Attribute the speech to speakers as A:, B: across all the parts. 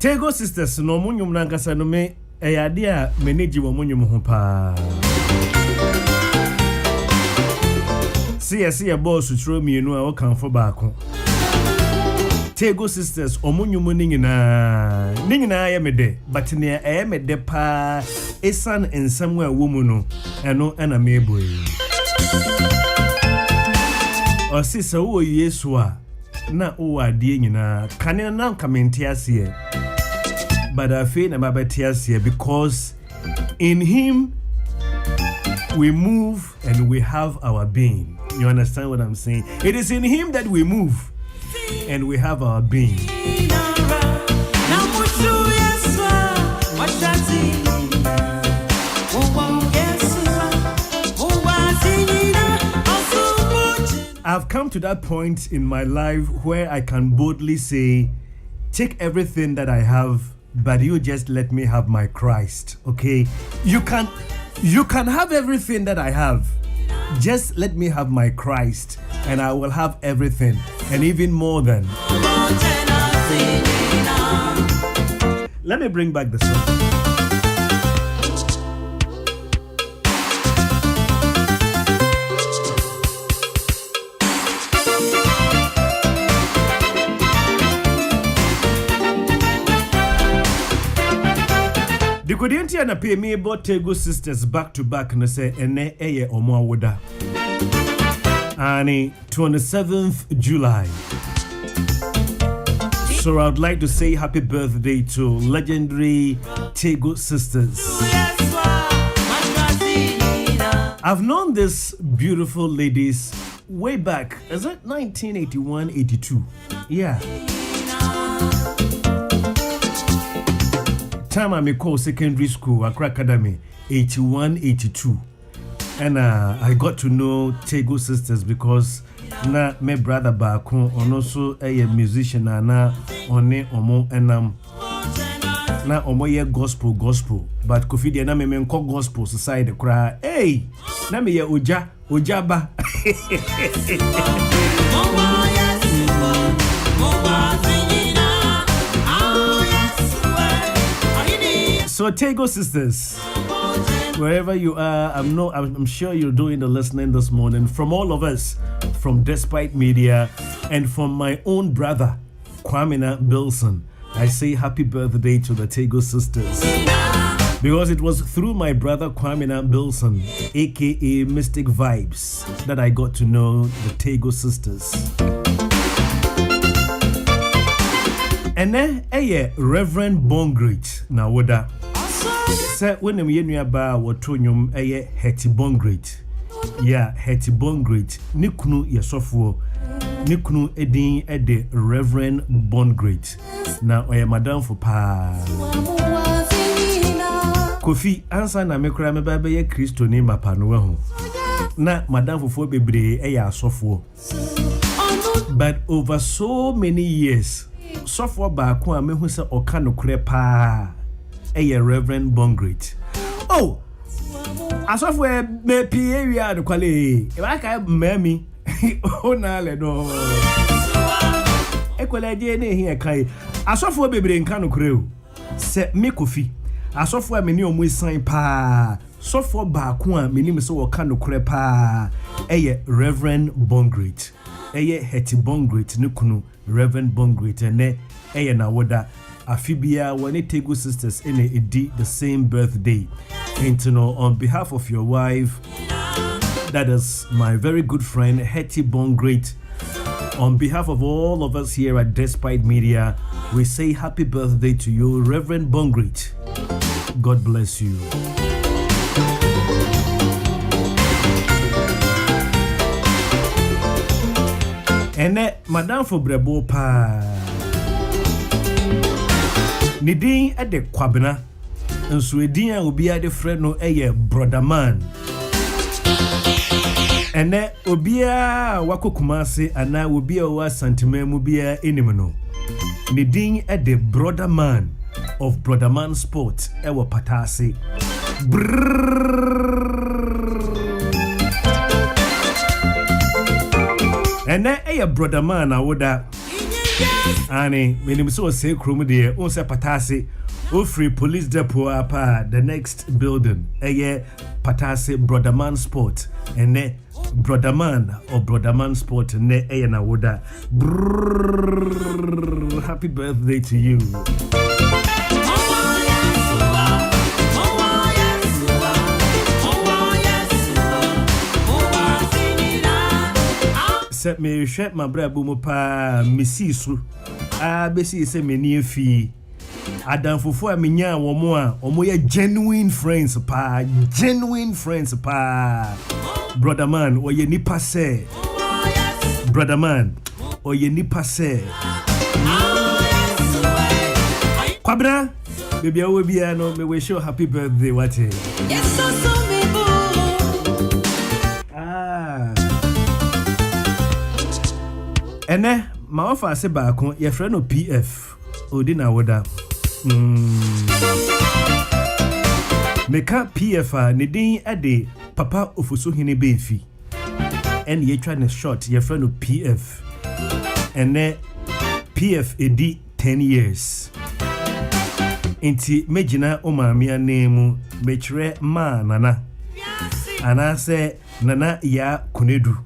A: Tego sisters no munyum na nkasa no me eyade a manage wo munyum ho pa. See boss throw me no a wo kan for baako. Tego sisters omunyum ni nyina ya mede but ne e mede pa esan ensam a wo mu no eno na meboy. O sisa wo Yesu a na o ade nyina kane na kamenti ase. But I feel I'm about here because in him we move and we have our being. You understand what I'm saying? It is in him that we move and we have our being. I've come to that point in my life where I can boldly say, take everything that I have, but you just let me have my Christ, okay? You can have everything that I have. Just let me have my Christ, and I will have everything, and even more than. Let me bring back the song. The Kodianti and pay me about Tego sisters back to back and say ene eye omo awoda. Ani 27th July. So I'd like to say happy birthday to legendary Tego sisters. I've known these beautiful ladies way back. Is it 1981-82? Yeah. Time I call secondary school, Accra Academy, 81-82. And I got to know Tego sisters because na my brother back and also a musician na one omo enam na omo ye gospel but Kofi de na me nko gospel society kra hey na me ye ojaba So Tego sisters, wherever you are, I'm sure you're doing the listening this morning. From all of us, from Despite Media, and from my own brother, Kwamina Bilson, I say happy birthday to the Tego sisters. Because it was through my brother Kwamina Bilson, aka Mystic Vibes, that I got to know the Tego sisters. And then Reverend Bongreat Nawoda. Say when me nua ba wotonyum Hetty Bongreat. Yeah, Hetty Bongreat. Nikunu yesofo. Nikunu edin ede Reverend Bongreat. Na oye madam for pa. Kofi answer na me kura me ba be ye Kristo ni mapa no ho. Na madam for bebre asofo. But over so many years, sofo ba ko a mehu se oka no kure pa. Reverend Bongreat. Oh, as of where me area the quality. If I can mammy, oh, na le no. Equally, DNA here, Kai. As of where baby in Kano Crew. Set me Kofi. As of where many almost sign pa. So for Bakua, many miss or Kano Crepa. Reverend Bongreat. Hetty Bongreat, Nukunu, Reverend Bongreat, and ne Nawoda. Afibia when it Tego sisters in the same birthday. And to know on behalf of your wife, that is my very good friend Hetty Bongreat. On behalf of all of us here at Despite Media, we say happy birthday to you, Reverend Bongreat. God bless you. And Madame for Brebo pa. Nidin at the Kwabena, and Sweden will be at the friend no brother man. And that Obia Wako Kumasi, and I will be a sentiment mubia inimino. Nidin at the brother man of Brother Man Sport, Ewa Patasi. And that brother man, I would Ani, when him so say krum there, on say patase, free police depot apa the next building. Patase Brotherman Sport and ne Brotherman or Brotherman Sport ne na woda. Happy birthday to you. Set me shut my brabo mo pa misisu. Besi se me ni fi. Adam fufu a menya womo a omo ye genuine friends pa. Brother man, oye nipa se. Brother man, oye nipa se. Kwabra, baby awo bia no me wish you happy birthday what? Yes so me boo. Ene ma ofa se ba kon ye frɛ no PF odi na woda. Meka PF a ne din ade papa ofusu hene befi. En ye twa ne short ye frɛ no PF. Ene PF edi 10 years. Inti mejina o maamia nemu mechre ma nana. Ana se nana ya kunedu.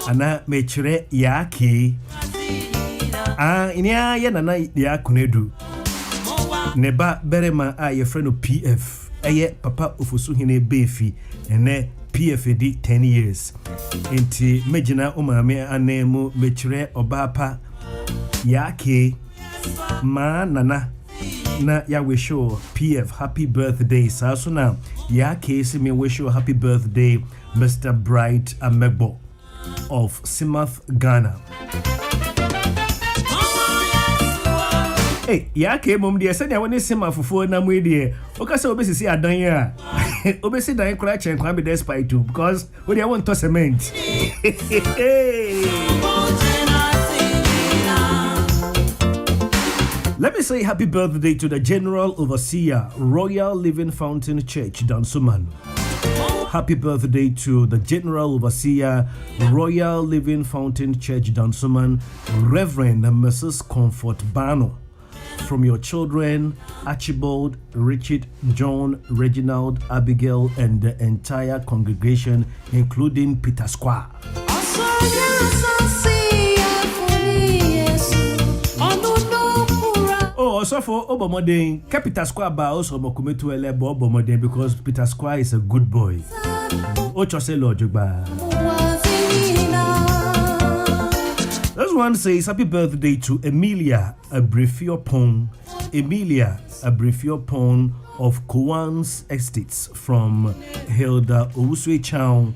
A: Ana mechre ya ke. Inia ye nana ya kunedu. Neba berema a ye frɛ no PF. Eye papa ofusu hene befi. Ene PF edi 10 years. Inti mejina o maamia anemu mechre obapa ya ke ma nana. Na ya wish you PF happy birthday. So now ya case me wish you happy birthday, Mr. Bright Amegbo of Simath, Ghana. Hey, ya came mum dear said I want to Simath for na mu dear. Okay, so obesi adan ya. Obesi dan cry chen kwa be despite too because we want to cement. Let me say happy birthday to the General Overseer, Royal Living Fountain Church, Dansuman. Happy birthday to the General Overseer, Royal Living Fountain Church, Dansuman, Reverend Mrs. Comfort Bano. From your children, Archibald, Richard, John, Reginald, Abigail, and the entire congregation, including Peter Square. Also for Obamodin, Capital Square ba also mokumetu elebo Obamodin because Peter Square is a good boy. Ocho se lojugba. This one says happy birthday to Emilia Abrifiopon. Emilia Abrifiopon of Kwan's Estates from Hilda Owuswe Chow.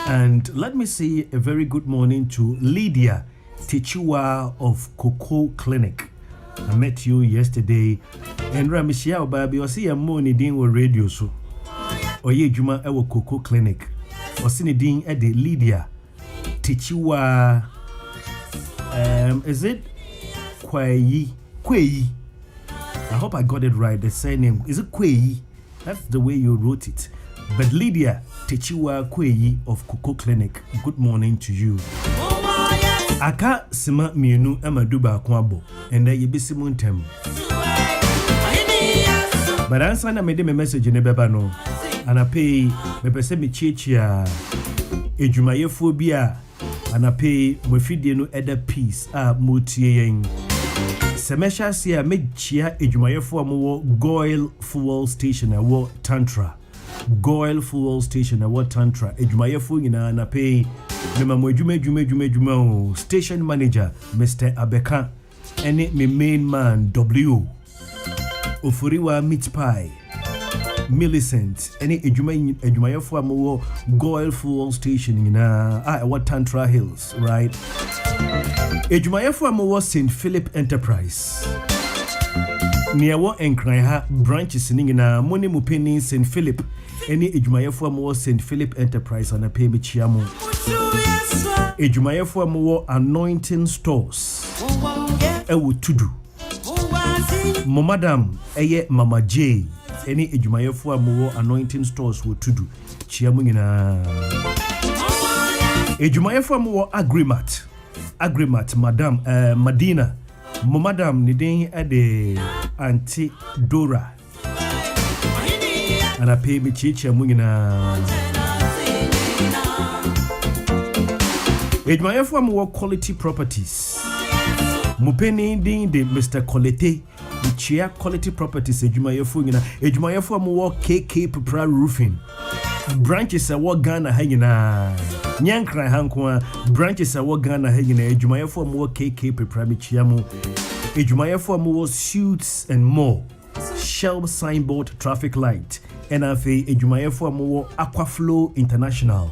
A: And let me say a very good morning to Lydia Tichua of Coco Clinic. I met you yesterday and Ramishia Obabi or see a money din with radio so. Oye Juma Ewo Coco Clinic. Or see din at the Lydia Tichua. Is it Kwei? I hope I got it right. The surname is it Kwei? That's the way you wrote it. But Lydia Tichua Kwei of Coco Clinic. Good morning to you. Aka sima mienu amaduba kwabo and ye be simuntem. But answer na made me message ne beba no. Ana pay me pese me chichia ejumayefo bia ana pay mo fidie no eda peace a motie yen. Semesha sia me chia ejumayefo amwo Goil Fuel Station e wo Tantra. Goil Fuel Station e wo Tantra ejumayefo nyina na pay Memo Juma station manager Mr. Abeka and me main man W Ofuriwa Meat Pie Millicent any Ejuma Mo Goil Fuel Station what Tantra Hills, right? Ejuma Mo St. Philip Enterprise near what Enkranha branches in Moni Mupeni St. Philip any Ejuma Mo St. Philip Enterprise and a pay me chiamo. Ejumayefo amwo anointing stores ewo tudu mo madam eye mama J any ejumayefo amwo anointing stores wo tudu chiamu nyina ejumayefo amwo agreement madam Madina mo madam ne den ade Auntie Dora ana pay me chicha mu nyina Edwayefo am work quality properties Mupeni din de Mr. Colete Chia quality properties edwayefo nyina edwayefo am work KK Pepra roofing branches a work Ghana ha nyina nyankran hanko branches a work Ghana ha nyina edwayefo am work KK Pepra me chia mu edwayefo am work suits and more Shell signboard traffic light NFA edwayefo am work Aquaflow International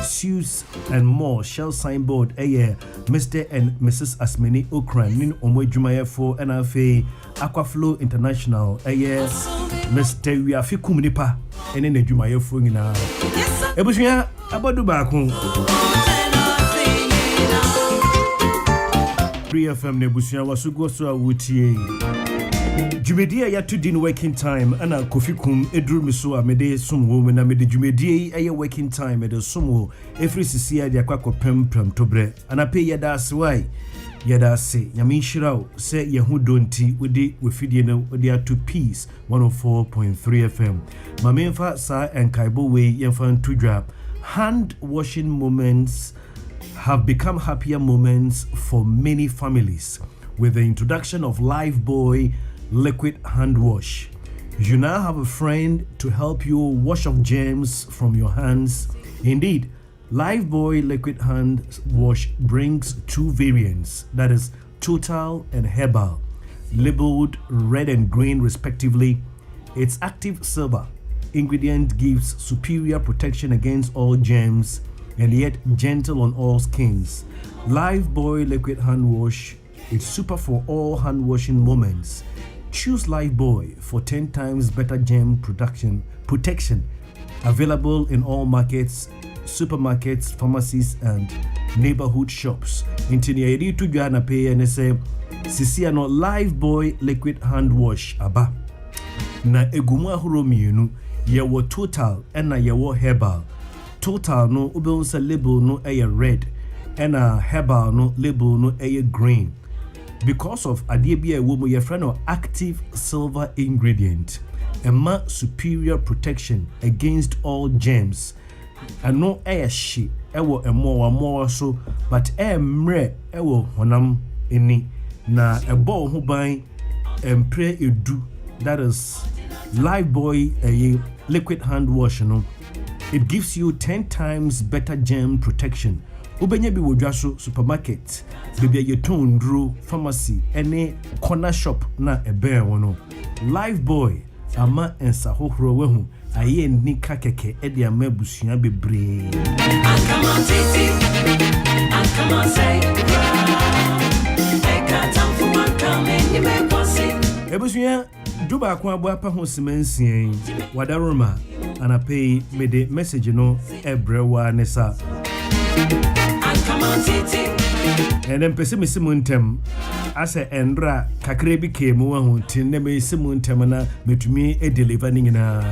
A: Suits and more Shell signboard Mr. and Mrs. Asmeni Okran nin omo edwumayefo NFA Aquaflow International Mr. Wiafikum nipa ene na edwumayefo nyina ebusuya abodu baako 3FM ne ebusuya wasugo so awutie Jumedia ya to din working time ana Kofi kum edru mi so amede sumwo na mede jumedia aye working time ede sumwo every sisia dia kwakopem tobre ana pe yada aswai yada se nyame nhirawo se yehu donti wodi wefidie no wodi ato peace 104.3 FM mamemfa sa enkaibo we yemfa ntudwa hand washing moments have become happier moments for many families with the introduction of Lifebuoy liquid hand wash. You now have a friend to help you wash off germs from your hands. Indeed, Lifebuoy liquid hand wash brings two variants, that is total and herbal, labeled red and green respectively. Its active silver ingredient gives superior protection against all germs and yet gentle on all skins. Lifebuoy liquid hand wash is super for all hand washing moments. Choose Lifebuoy for 10 times better germ protection. Available in all markets, supermarkets, pharmacies, and neighborhood shops. Intini to Ghana pay and say, Sisiano Lifebuoy liquid hand wash aba. Na egumwa huromienu, yewo total ena yewo herbal. Total no ubelsa label no aye red, ena herbal no label no aye green. Because of adiebia womo your friend or active silver ingredient, emma superior protection against all germs. And no air she ewo more so, but mre ewo honam eni na ebo ho ban empre edu, that is Lifebuoy liquid hand wash no. It gives you 10 times better germ protection. Ubenya bi wodwaso supermarket, bibia yeton ndru pharmacy, ene corner shop na ebe wono. Lifebuoy ama ensa hohoro wehu aye ni kakeke e dia mabusua bebre. Come on titi, come on say I got time for one coming, you may bossy. Ebusua duba kwa abo apa ho semansian wadaroma anapei mede message no ebrewa nesa. Come on, Titi. And then pessimism ase endra kakre bi kemu wa hu tin na me simu ntem na metumi e delivering na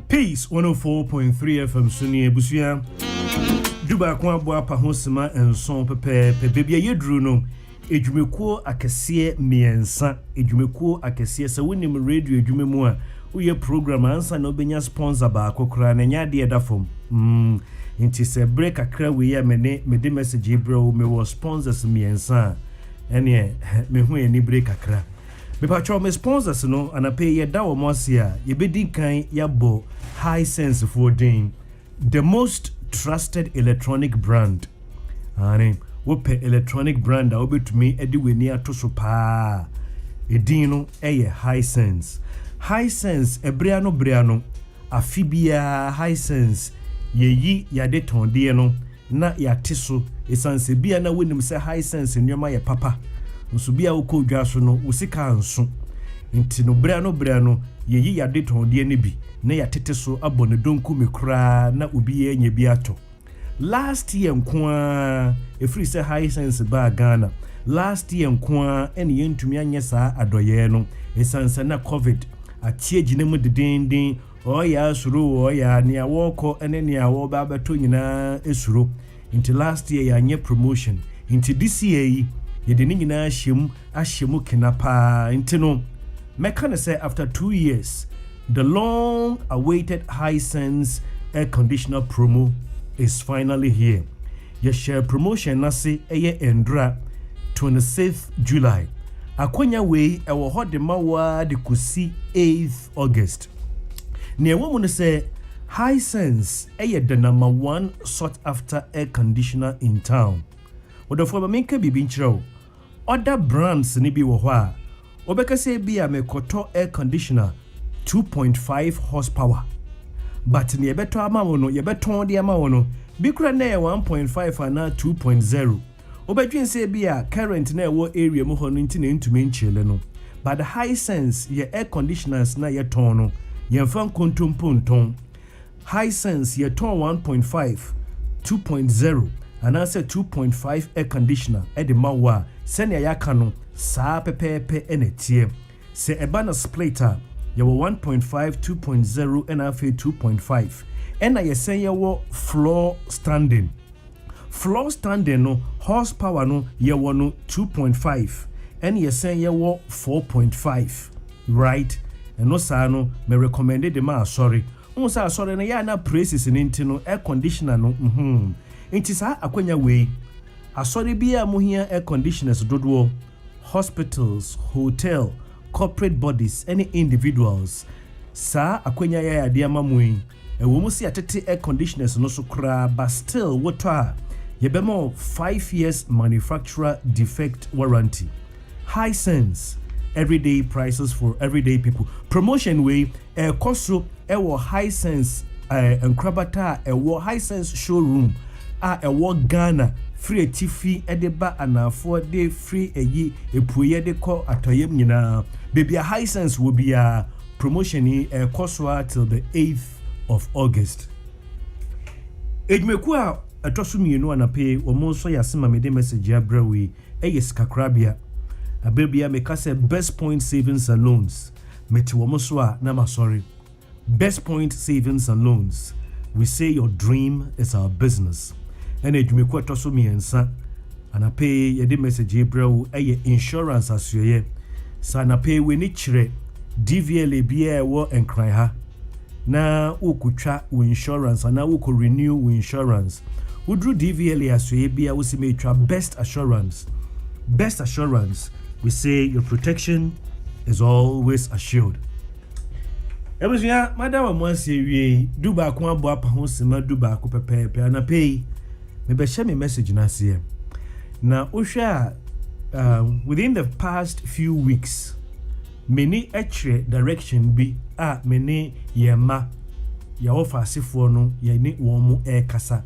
A: Peace 104.3 FM Suni Ebusia Duba kwa abo apa ho sema enson pepe bebia yedru no edwumekuo akese miensa edwumekuo akese se wonim radio edwumemu a uye program ansa na obenya sponsor ba akokra na nya de edafom nti se break akra we ya me message bro me was sponsors miensa ene me hu eni break akra Me patcho me sponsors no anape ye da wo mosia ye bedi kan yabo high sense for din the most trusted electronic brand ani wo pe electronic brand a obetumi edi weni atoso pa edin no high sense ebriano afibia high sense yeyi yade tonde no na yateso esanse bia na wonim se high sense nyoma ye papa nso bia woko dwa so no wosika nso nti no briano yeyi yade tonde ne bi na yatete so abone donku mekura na obi ye nya bi ato last year nkoa efiri se high sense ba Ghana last year nkoa ene yentumi anya saa adoye no esanse na covid atie ginemu dedendin oya suru oya ni awoko ene ni awo ba beto nyina esuro into last year ya nye promotion into this year yede ni nyina ahyemu kenapa into no meka na say after 2 years the long awaited Hisense air conditioner promo is finally here. Your share promotion na say eye endra 26th July akonya we ewo hode mawa de kusi 8th August. Near woman say Hisense the number 1 sought after air conditioner in town. Odofo ba menka bibi nchiro. Other brands ni bi wo ho a obeka say bia mekoto air conditioner 2.5 horsepower. But ni yebeto amawo no yebeton de amawo no bi kura na 1.5 ana 2.0. Obedwen say bia current na wo area mu ho no ntine ntumi nchele no. But the Hisense ye air conditioners na ye ton no yemfan kontomponton. Hisense ye ton 1.5 2.0 and I said 2.5 air conditioner e de mawa senia yaka no saa pepepe enetie se eba na splitter ye 1.5 2.0 and afi 2.5 and I say ye floor standing no horsepower no ye no 2.5 and ye say ye 4.5 right and no sa no me recommended the ma sorry unsa sorry na ya na prices in no air conditioner no Inti sa akwanya we asori bia mo hia air conditioners dodo hospitals hotel corporate bodies any individuals sa akwanya ya de amamui ewo mu si atete air conditioners no so kra but still what ye be more 5 years manufacturer defect warranty. Hisense everyday prices for everyday people. Promotion way koso ewo Hisense enkrabata ewo Hisense showroom ewo Ghana free tifi edeba anafo de free eyi epuye de ko atoyem nyina baby Hisense will be a promotion koso till the 8th of August. Ejmeku a atoso mienu anape omo so yasema me de message abrawi skakrabia abebia meka say best point savings and loans meti womo so a na ma sorry best point savings and loans we say your dream is our business and ejmeku atoso miensa anape ye de message abrawi insurance asoye sa anape we ni kire DVLA bia wo enkran ha na ukutwa insurance na uko renew insurance udru DVLA asoye bia wo si metwa best assurance we say your protection is always assured. Ebusia madam mo asewie duba ko abo apa ho sema duba ko pepepe anapei me be share me message na se na ohwa within the past few weeks many actual direction bi many yema ya ofasefo no ye ni won mu kasa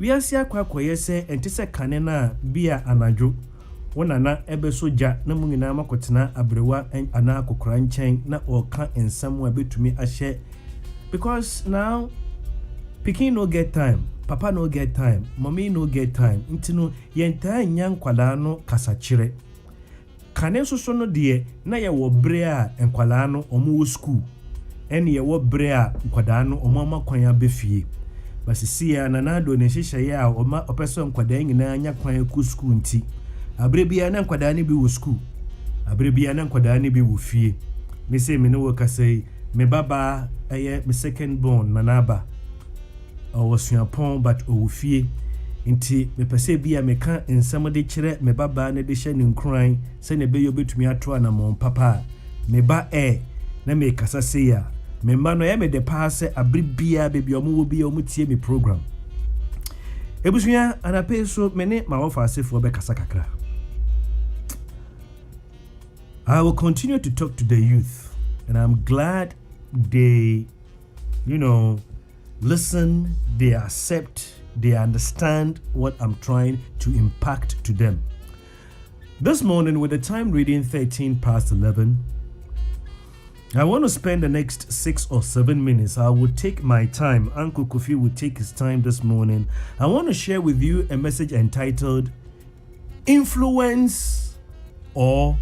A: we asia akwakoye se entise kane na bia anadwo wonana ebe soja na mu nyina makotena abrewa ana akokora nchen na oka ensam abetumi ahye because now pikin no get time papa no get time mommy no get time ntino yenta nya nkwala no kasachire kane soso no de na ye wo bre a nkwala no omo wo school ene ye wo bre a nkwada no omo amakwan abefie basisi ya nanado ne hihye ya oma opeso nkwada nyina nya kwan ku school nti abrebia na nkwada ne bi wo school abrebia na nkwada ne bi wo fie me say me no kasai me baba me second born manaba o wasuapon but o fie Inti me pese bia me ka nsɛm de kyerɛ me baba ne de hyɛ ne nkran sɛ ne bɛyɛ obetumi ato anamon papa me ba na me kasa se ya me ma no me de pa sɛ abri bia bebi omo wo bia omo tie me program ebusuya anape so me ne ma wofa asefo be kasa kakra. I will continue to talk to the youth, and I'm glad they listen, they accept, they understand what I'm trying to impact to them. This morning, with the time reading 11:13, I want to spend the next 6 or 7 minutes. I will take my time. Uncle Kofi will take his time this morning. I want to share with you a message entitled Influence or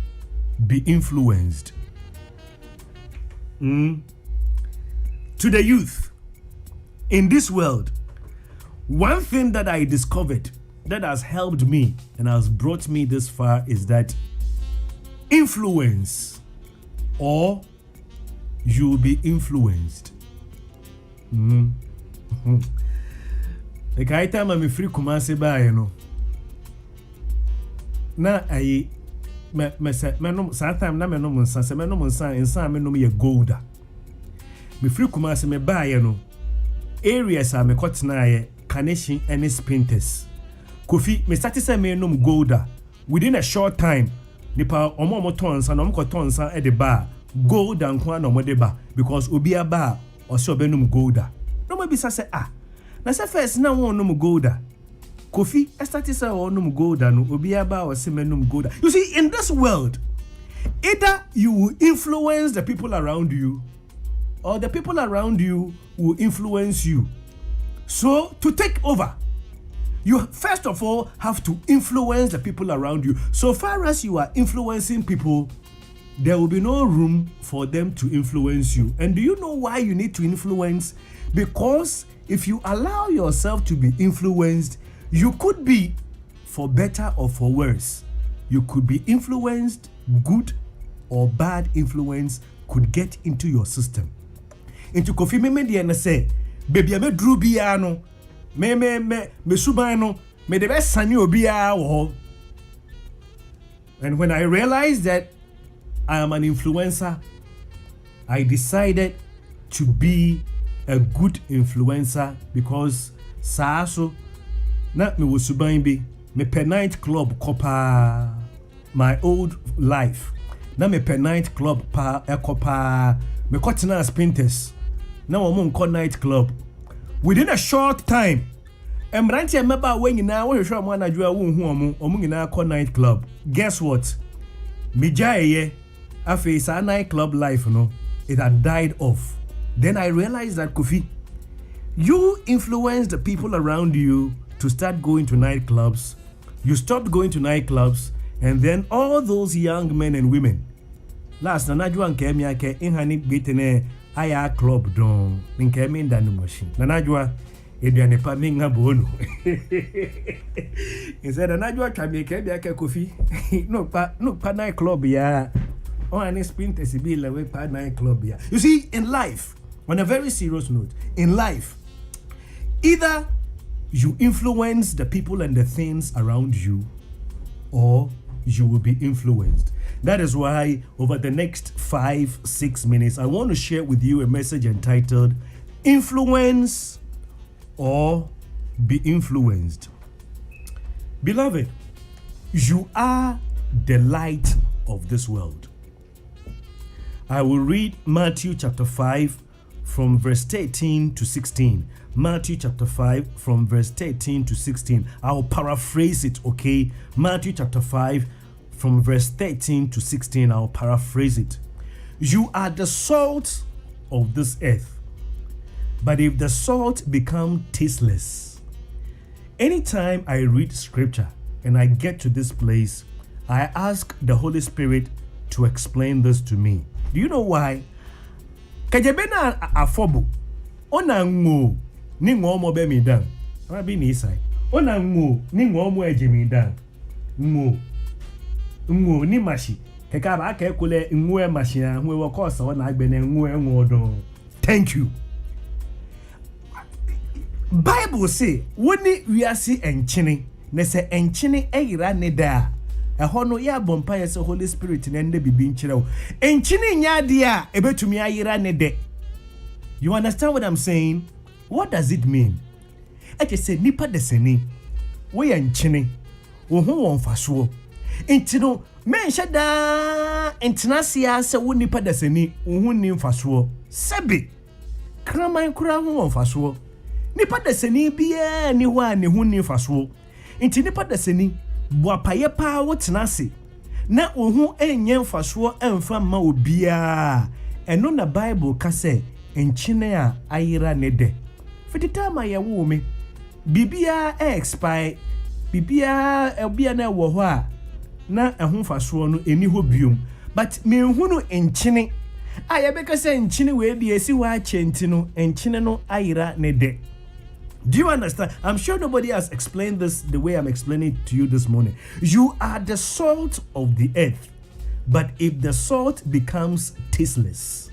A: Be Influenced. To the youth, in this world, one thing that I discovered that has helped me and has brought me this far is that influence or you'll be influenced. The kind time I'm free Kumasi by na I me say me no sometime na me no monsa se me no monsa insan me no ye golda me free Kumasi me buy areas a me kotena ye Carnation and Spinters. Kofi me start say me no golda within a short time nipa omo tonsa na omo tonsa e de bar gold and kwa no de ba because obi aba o se obenum golda no ma bisa say na say first na won no golda Kofi started say won no golda no obi aba o se menum golda. You see, in this world, either you will influence the people around you or the people around you will influence you. So to take over, you first of all have to influence the people around you. So far as you are influencing people, there will be no room for them to influence you. And do you know why you need to influence? Because if you allow yourself to be influenced, you could be for better or for worse. You could be influenced, good or bad influence could get into your system. Into Kofi me dey na say, baby me dru bia no, me suban no, me de be sane obia wo. And when I realized that I am an influencer, I decided to be a good influencer because so na me was suban bi me per night club kopa my old life na me per night club pa ekopa me kotena Spinters na wo mo night club within a short time emranti emeba we nyina wo hwehwe mo anadwo wo hu omo nyina ko night club. Guess what? Me jaye afi sa night club life no, it had died off. Then I realized that Kofi, you influence the people around you to start going to nightclubs. You stopped going to nightclubs, and then all those young men and women. Last nanajwa nkemi ake inhani bitene aya club don nkemi ndani machine. Nanajwa eduane pa minga bonu. Instead nanajwa kami kemi ake Kofi. No pa nightclub ya. Oh, and Spinters be like pa nightclub ya. You see, in life, on a very serious note, in life, either you influence the people and the things around you, or you will be influenced. That is why over the next 5-6 minutes, I want to share with you a message entitled Influence or Be Influenced. Beloved, you are the light of this world. I will read Matthew chapter 5 from verse 13 to 16. Matthew chapter 5 from verse 13 to 16. I'll paraphrase it, okay? Matthew chapter 5 from verse 13 to 16. I'll paraphrase it. You are the salt of this earth. But if the salt become tasteless, anytime I read scripture and I get to this place, I ask the Holy Spirit to explain this to me. Do you know why? Kajebena afobu ona ngo ni ngomo be mi dan. Ama bi ni sai. Ona ngo ni ngomo eje mi dan. Ngo ni mashi. Keka ba ka ekole ngo e mashi a ho e wo course ona agbe na ngo e ngo don. Thank you. Bible say woni wiase enchene na se enchene eyira ne da ɛhɔ no ya bompa yɛ sɛ Holy Spirit na nde bibi nkyerɛ wo enchene nya de a ebetumi ayira ne de. You understand what I'm saying? What does it mean? Eke say nipa deseni wo yɛ enchene wo ho won faso enti no menhye da internasia sɛ wo nipa deseni wo ho ni faso sebe kraman kura ho won faso nipa deseni bia ni ho a ne ho ni faso enti nipa deseni boapaye pa wo tenase na ohu enye mfaso emfa ma obia eno na Bible ka se enchine a ayira ne de fitita ma ye wo me bibia expire bibia obia na wo ho a na ehu mfaso no eni ho biom but me hunu enchine a ye be ka se enchine we bi esi wa achenti no enchine no ayira ne de. Do you understand? I'm sure nobody has explained this the way I'm explaining it to you this morning. You are the salt of the earth. But if the salt becomes tasteless,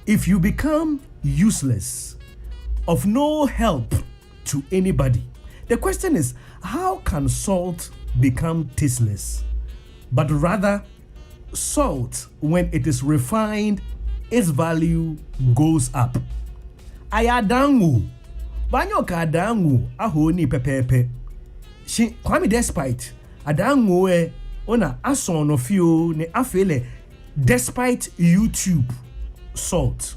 A: if you become useless, of no help to anybody, the question is, how can salt become tasteless? But rather, salt, when it is refined, its value goes up. Ayadangu. Banyo ka adangu aho ni pepepe. She kwame despite adangu ona ason no fio ne afele despite YouTube salt.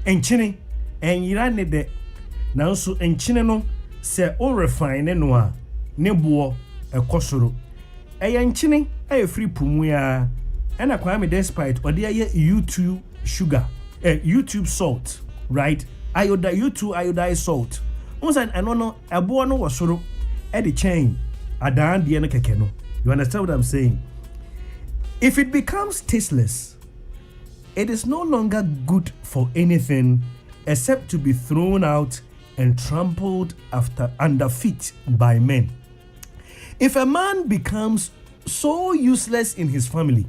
A: Enchine enyira ne de nanso enchine no se o refine no a ne bo ekosoro. Eye enchine aye free pumu ya ena kwame despite ode aye YouTube sugar YouTube salt, right? YouTube iodized salt. Unsan eno ebo no wasoro e de chain adan de no keke no. You understand what I'm saying? If it becomes tasteless, it is no longer good for anything except to be thrown out and trampled under feet by men. If a man becomes so useless in his family,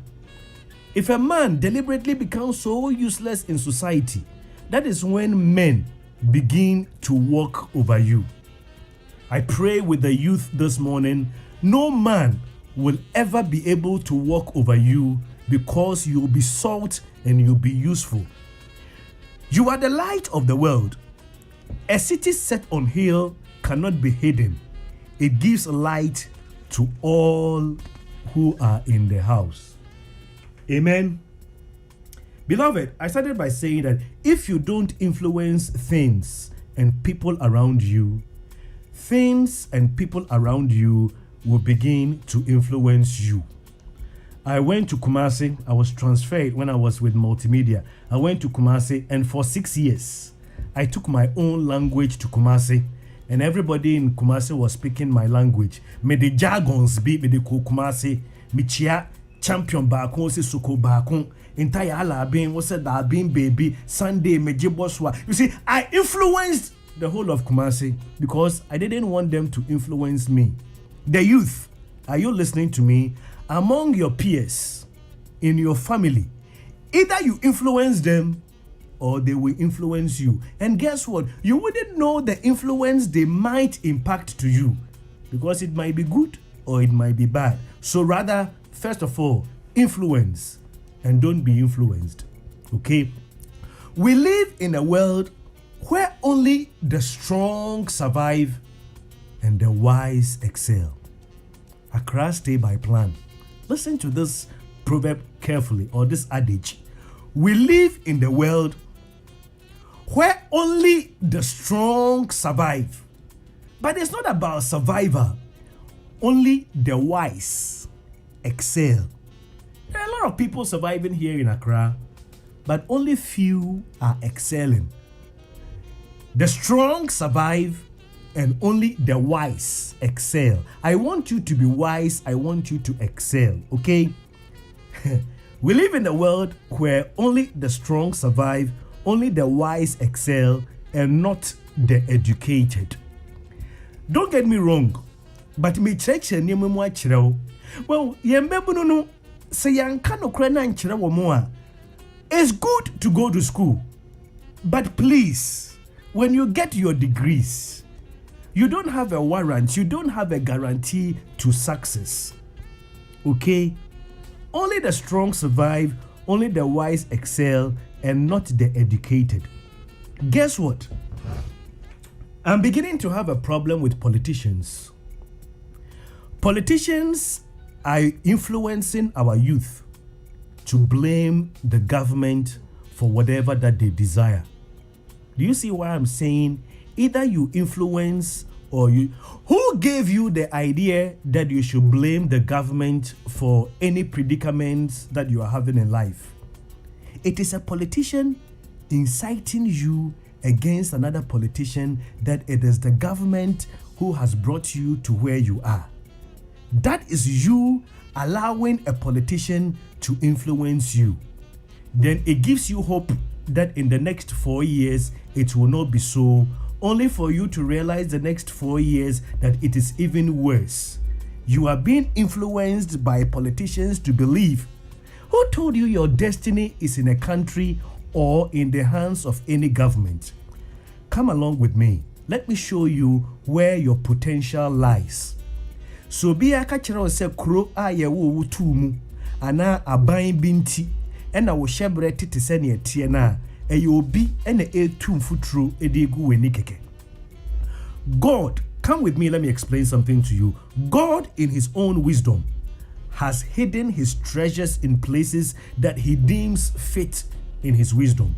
A: if a man deliberately becomes so useless in society, that is when men begin to walk over you. I pray with the youth this morning, no man will ever be able to walk over you because you'll be salt and you'll be useful. You are the light of the world. A city set on hill cannot be hidden. It gives light to all who are in the house. Amen. Beloved, I started by saying that if you don't influence things and people around you, things and people around you will begin to influence you. I went to Kumasi. I was transferred when I was with multimedia. I went to Kumasi, and for 6 years, I took my own language to Kumasi, and everybody in Kumasi was speaking my language. Me the jargons be me the Kumasi, me chia champion bakon se suko bakon. Entire ala being was said that being baby Sunday mejiboswa. You see, I influenced the whole of Kumasi because I didn't want them to influence me. The youth, are you listening to me? Among your peers, in your family, either you influence them or they will influence you. And guess what? You wouldn't know the influence they might impact to you because it might be good or it might be bad. So rather, first of all, influence and don't be influenced. Okay? We live in a world where only the strong survive and the wise excel. Accra stay by plan. Listen to this proverb carefully, or this adage. We live in the world where only the strong survive. But it's not about survival. Only the wise excel. There are a lot of people surviving here in Accra, but only few are excelling. The strong survive and only the wise excel. I want you to be wise. I want you to excel, okay? We live in a world where only the strong survive, only the wise excel, and not the educated. Don't get me wrong, but me church and well, no say yanka no kra na nkyere wo mo a. It's good to go to school, but please when you get your degrees, you don't have a warrant, you don't have a guarantee to success. Okay? Only the strong survive, only the wise excel, and not the educated. Guess what? I'm beginning to have a problem with politicians. Politicians are influencing our youth to blame the government for whatever that they desire. Do you see why I'm saying either you influence or you... Who gave you the idea that you should blame the government for any predicaments that you are having in life? It is a politician inciting you against another politician that it is the government who has brought you to where you are. That is you allowing a politician to influence you. Then it gives you hope that in the next 4 years it will not be so, only for you to realize the next 4 years that it is even worse. You are being influenced by politicians to believe. Who told you your destiny is in a country or in the hands of any government? Come along with me. Let me show you where your potential lies. So be a kachira se kro a ye wo tumu ana aban binti ena wo hyebre tete se ne tie na eye obi ena etum futuro edigu weni keke. God, come with me, let me explain something to you. God in his own wisdom has hidden his treasures in places that he deems fit in his wisdom.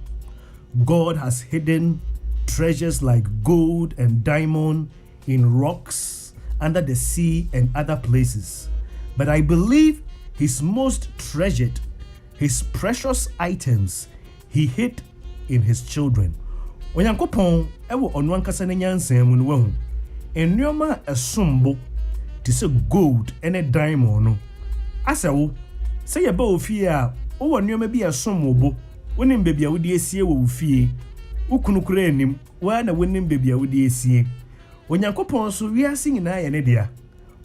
A: God has hidden treasures like gold and diamond in rocks, under the sea and other places. But I believe his most treasured, his precious items, he hid in his children. Onyankopon ewo onu ankasa ne nyansan mu no wahu. Ennioma esombo ti se gold ene diamond no. Asewo se ye ba ofie a wo nneoma bi esombo wonim bebia wo de esie wo ofie. Ukunukura enim wa na wonim bebia wo de esie. Onyankopon so wiase nyina ye ne dia.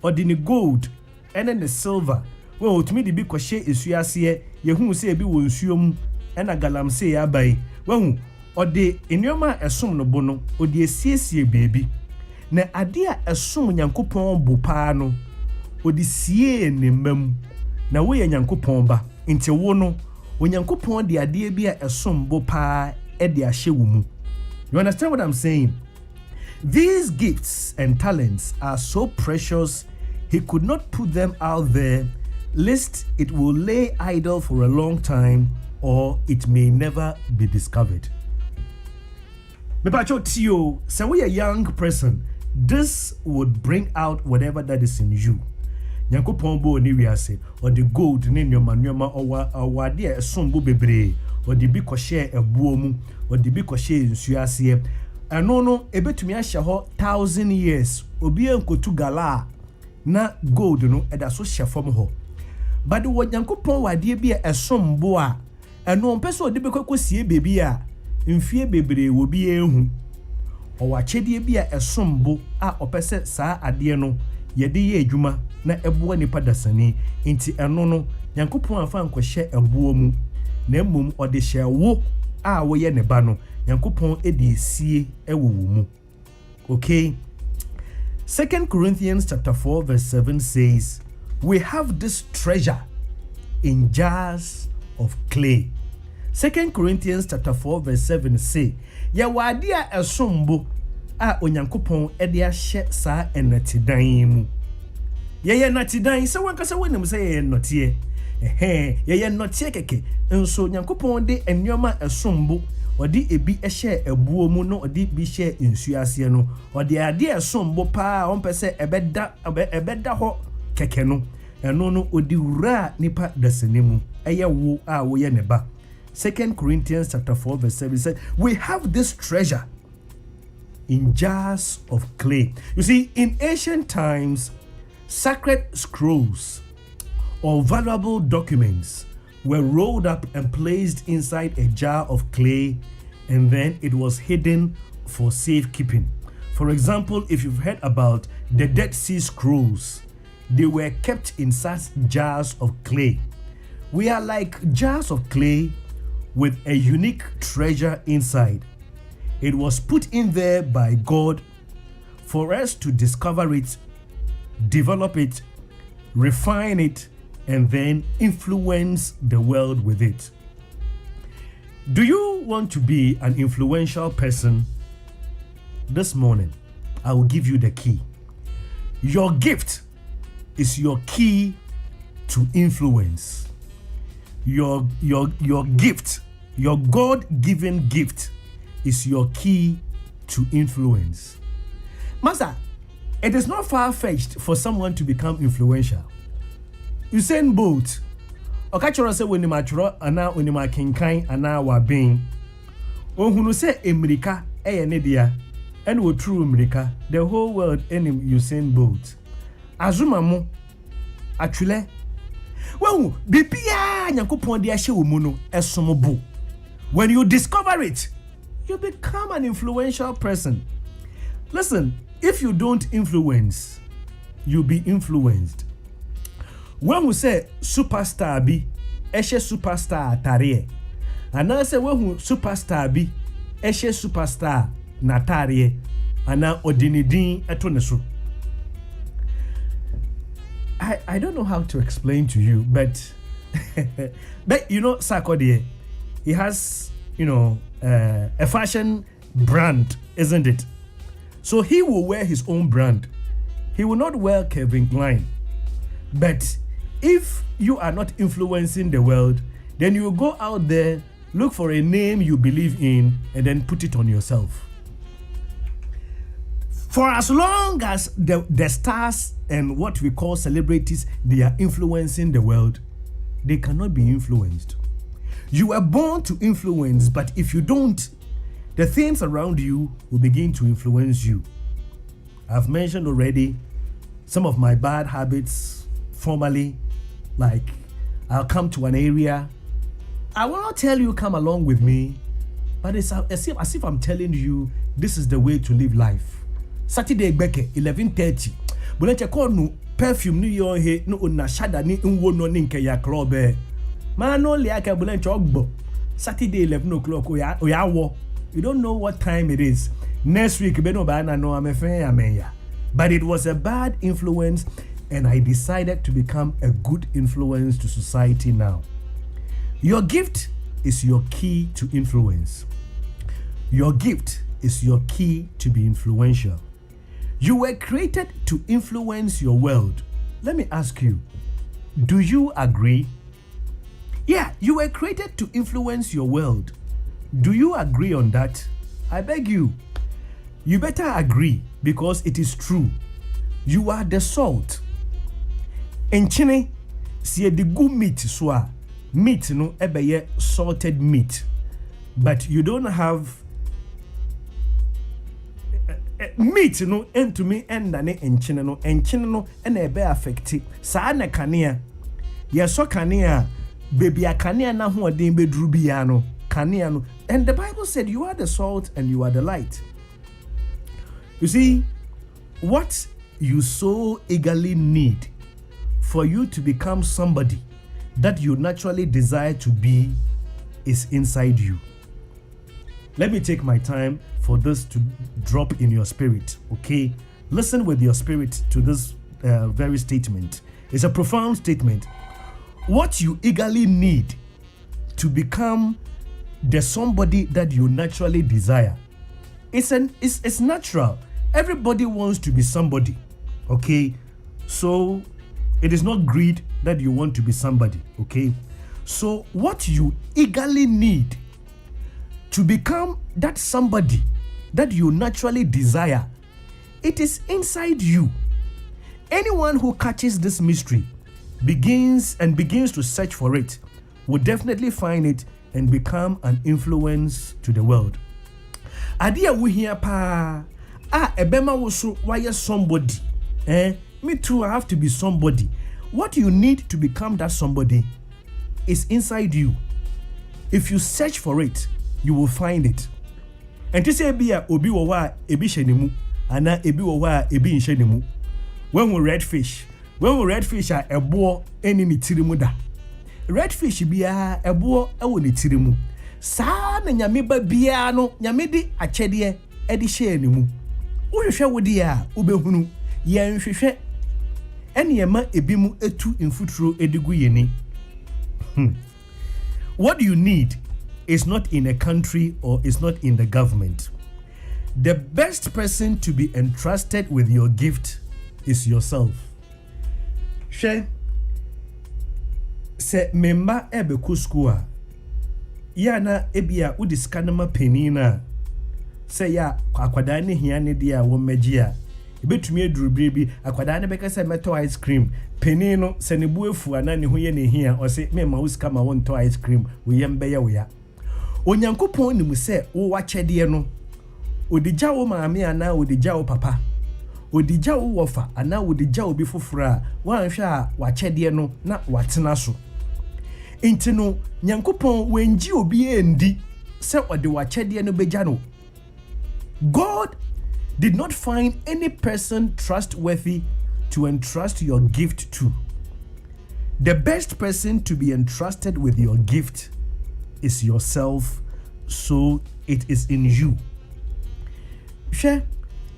A: Odi ni gold ene ne silver. Wo otumi de bi kwhye esuase ye hu se bi wo nsuom ena galamse ya bai. Wo odi ennioma esom no bo no odi esiesie beebi. Na ade a esom Nyankopon bo paa no odi sie ne mam. Na wo ye Nyankopon ba. Nti wo no Onyankopon de ade bi a esom bo paa e de ahye wo mu. You understand what I'm saying? These gifts and talents are so precious, he could not put them out there, lest it will lay idle for a long time or it may never be discovered. Mepacho Tio, so we a young person, this would bring out whatever that is in you. Nyankopon bo ni wiase, or the gold ni nyoma or dia esombo bebre, or the bi kwhye ebuo mu, or the bi kwhye nsuase. No, ebetumi ahye ho 1,000 years. Obi enkotu gala na gold no eda so hye fom ho. But wo Nyankopon wade bi a esombo a eno mpese odi bekokosie bebi a mfie bebre wo bi ehu. O wa chedie bi a esombo a opese saa ade no yede ye adwuma na eboa nipa dasani nti eno no Nyankopon afa nkohye eboa mu na mmom ode hye wo a wo ye ne ba no Nyankopon edi esie ewo mu. Okay? 2 Corinthians chapter 4 verse 7 says, we have this treasure in jars of clay. 2 Corinthians chapter 4 verse 7 say, ya wade a esombo a Onyankopon edi ahye saa enatidan mu. Ye natidan se wankasa wonim se ye notie. Ye notie keke. Enso Nyankopon de ennyoma esombo odi ebi ehye ebuo mu no odi bi hye nsuase no odi ade esombo pa on pese ebeda ho keke no eno no odi wura nipa dasenemu eye wo a wo ye ne ba. 2 Corinthians chapter 4 verse 7 says, we have this treasure in jars of clay. You see, in ancient times, sacred scrolls or valuable documents were rolled up and placed inside a jar of clay, and then it was hidden for safekeeping. For example, if you've heard about the Dead Sea Scrolls, they were kept in such jars of clay. We are like jars of clay with a unique treasure inside. It was put in there by God for us to discover it, develop it, refine it, and then influence the world with it. Do you want to be an influential person? This morning, I will give you the key. Your gift is your key to influence. Your gift, your God-given gift is your key to influence. Master, it is not far-fetched for someone to become influential. Usain Bolt, okachoro se woni matro ana oni makenkan ana waben. Ohunu se America eye ne dia, and wo true America, the whole world enim Usain Bolt. Azuma mo atwele. Well, bibia Nyankopon de ahye wo mu no esomobo. When you discover it, you become an influential person. Listen, if you don't influence, you'll be influenced. When we say superstar bi, eshe superstar atare. Ana say when superstar bi, eshe superstar na atare. Ana odinidin eto ne so. I don't know how to explain to you, but you know Sarkodie, he has, a fashion brand, isn't it? So he will wear his own brand. He will not wear Kevin Klein. But if you are not influencing the world, then you will go out there, look for a name you believe in, and then put it on yourself. For as long as the stars and what we call celebrities, they are influencing the world, they cannot be influenced. You were born to influence, but if you don't, the things around you will begin to influence you. I've mentioned already some of my bad habits formerly, like I'll come to an area, I will not tell you come along with me, but it's as if I'm telling you this is the way to live life. Saturday Beke 11:30. Bulenche call no perfume ni yo he no na shada ni nwo no ni nke ya club e. Man no le aka bulenche ogbo. Saturday 11 o'clock oya wo. You don't know what time it is. Next week be no ba na no amefen amenya. But it was a bad influence and I decided to become a good influence to society now. Your gift is your key to influence. Your gift is your key to be influential. You were created to influence your world. Let me ask you, do you agree? Yeah, you were created to influence your world. Do you agree on that? I beg you. You better agree because it is true. You are the salt. In Chine, see the good meat so meat no ebeye salted meat. But you don't have meat no into me and ne enchine no and ebe affecti saa na kanea ye so kanea baby a kanea na ho odin beduru bia no kanea no. And the Bible said you are the salt and you are the light. You see, what you so eagerly need for you to become somebody that you naturally desire to be is inside you. Let me take my time for this to drop in your spirit, okay? Listen with your spirit to this very statement. It's a profound statement. What you eagerly need to become the somebody that you naturally desire, it's natural. Everybody wants to be somebody, okay? So it is not greed that you want to be somebody, okay? So what you eagerly need to become that somebody that you naturally desire, it is inside you. Anyone who catches this mystery begins to search for it will definitely find it and become an influence to the world. Adia we hear pa ebema wo so why somebody. Me too, I have to be somebody. What you need to become that somebody is inside you. If you search for it, you will find it. And to say be a obi wo wa ebi hyenemu ana ebi wo wa ebi nhyenemu. When we redfish are ebo eni ni tirimu da. Redfish bia ebo ewo ni tirimu. Sa na nyame ba bia no nyame di akyede e di hye animu. Wo hwehwe wo di a ubehunu ye nhwehwe ene ye ma ebimu etu mfuturo edigu yeni. What you need is not in a country or is not in the government. The best person to be entrusted with your gift is yourself. She se memba ebe ku school a ya na ebia udi scanama penina se ya akwada ne hia ne dia wo magi a ebetumi edurubire bi akwada ne beka se meto ice cream penino se ne buefu ana ne ho ye ne hia o se me ma uska ma won to ice cream wo yem be ye wo ya onyankopon nim se wo wakyede no odigya wo maame ana odigya wo papa odigya wo wofa ana odigya wo bi fofora wa anhwe a wakyede no na watena so intino nyankopon wenji obi endi se ode wakyede no begya no. God did not find any person trustworthy to entrust your gift to. The best person to be entrusted with your gift is yourself, so it is in you. She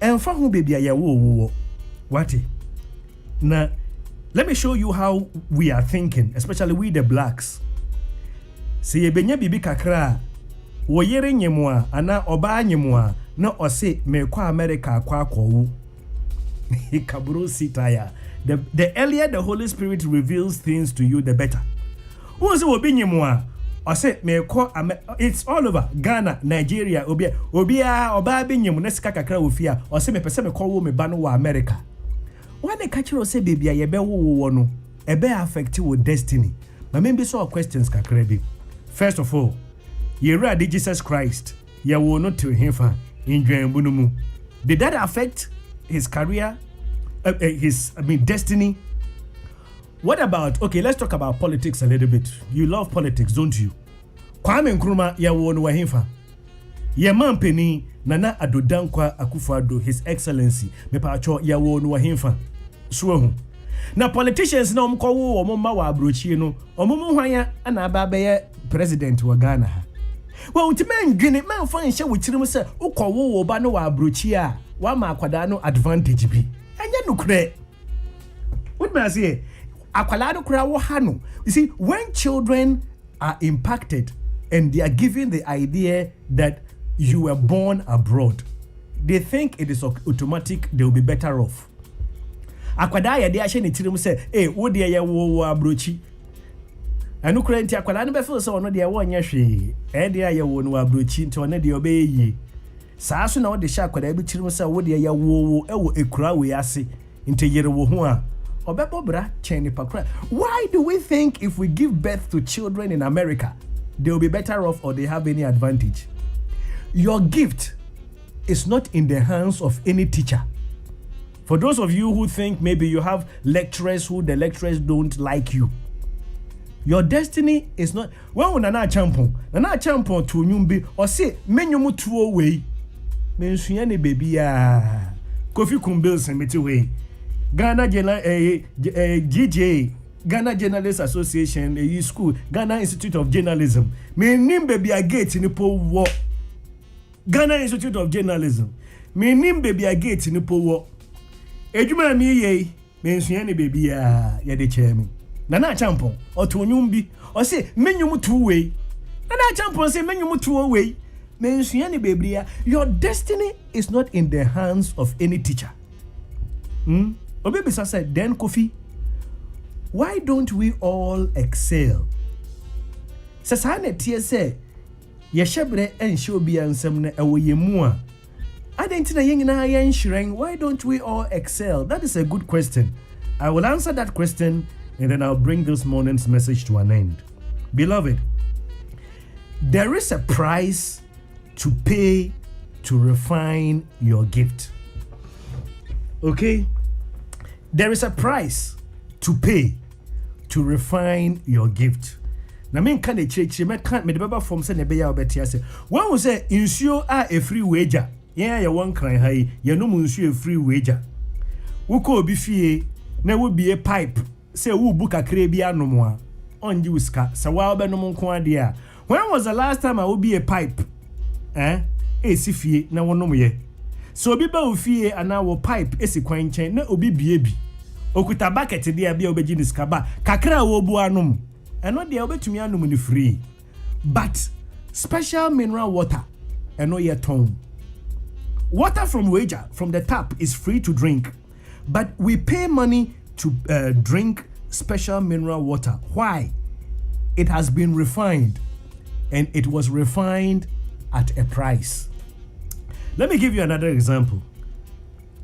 A: emfa hu baby ya wo what? Now let me show you how we are thinking, especially we the blacks. Se ye benya bibi kakra wo yere nyemu a ana oba nyemu a na ose me kwa America akwa akwo. Kaburo sitaya. The earlier the Holy Spirit reveals things to you, the better. Who say obi nyemu a ose me kwa it's all over Ghana, Nigeria, oba oba be nyemu na sika kakra wo fia ose me pese me kwa wo me ba no wa America. When they catch you say baby ye be wo no e be affect your destiny. But maybe so questions kakra bi. First of all, ye ready Jesus Christ ye wo no to him fa in dwenbunumu. Did that affect his career, his destiny? What about, okay, let's talk about politics a little bit. You love politics, don't you? Kwame Nkrumah ye wo no wa him fa. Ye man peni Nana Addo Dankwa Akufo-Addo, His Excellency me pa cho ye wo no wa him fa. So hu. Na politicians na omko wo omma wa abrochi no omomo hwan ana aba be president wa Ghana. Well, ultimately, Guinea man find share with him say, "Uko ba no wa abrochi a wa ma akwada no advantage bi." Anya no kure. What may I say? Akwala no kura wo ha no. You see, when children are impacted and they are given the idea that you were born abroad, they think it is automatic they will be better off. Akwada ya de ahye ne tirim say, wo de ye wo abrochi." Anu kurenti akwala no be feel say ono de wo nya hwe e de aye wo no abrochi nti ono de obeyi saa so na wo de hye akwala bi tirim say wo de ye wo e wo ekura we ase nti yere wo ho a obebo bra chen pakra. Why do we think if we give birth to children in America they will be better off or they have any advantage? Your gift is not in the hands of any teacher. For those of you who think maybe you have lecturers who the lecturers don't like you, your destiny is not. When Nana Champon to Nyumbi or say menyumu tuo way, mensuane baby Kofi Bilson way. Ghana GJ, Ghana Journalists Association, a school, Ghana Institute of Journalism. Me nim baby a gate in the po war. Ghana Institute of Journalism. Me nim baby a gate in the po war. Ejuma mi ye mensuane baby ya de chairman. Nana Champon or to Nyumbi or say menyumu two way. Nana Champon say menyumu two way. Mensuane baby, your destiny is not in the hands of any teacher. Obebisa said, then Kofi, why don't we all excel? Sasane tie say, yeshebre ensho bi ansem na ewo yemu a. Adentina yengina yen shireng, why don't we all excel? That is a good question. I will answer that question and then I'll bring this morning's message to an end. Beloved, there is a price to pay to refine your gift. Okay? There is a price to pay to refine your gift. Na men kan echichi me kan me de baba form say na be ya obeti ase. One will say insuo a free wager. Yeah, ya one cry high, ya no insuo free wager. Wo ko obi fie na wo bie pipe say wo buka kre bia no mo a onji wiska sa wa obenom nko ade a When was the last time I will be a pipe? Esifie na wonom ye. So obi ba ofie ana wo pipe esi kwan chen na obi biebi. Okuta bucket dia bia obeji ni skaba. Kakra wo bu anom. Eno dia obetumi anom ni free. But special mineral water eno ye ton. Water from Wager from the tap is free to drink. But we pay money to drink special mineral water. Why? It has been refined, and it was refined at a price. Let me give you another example.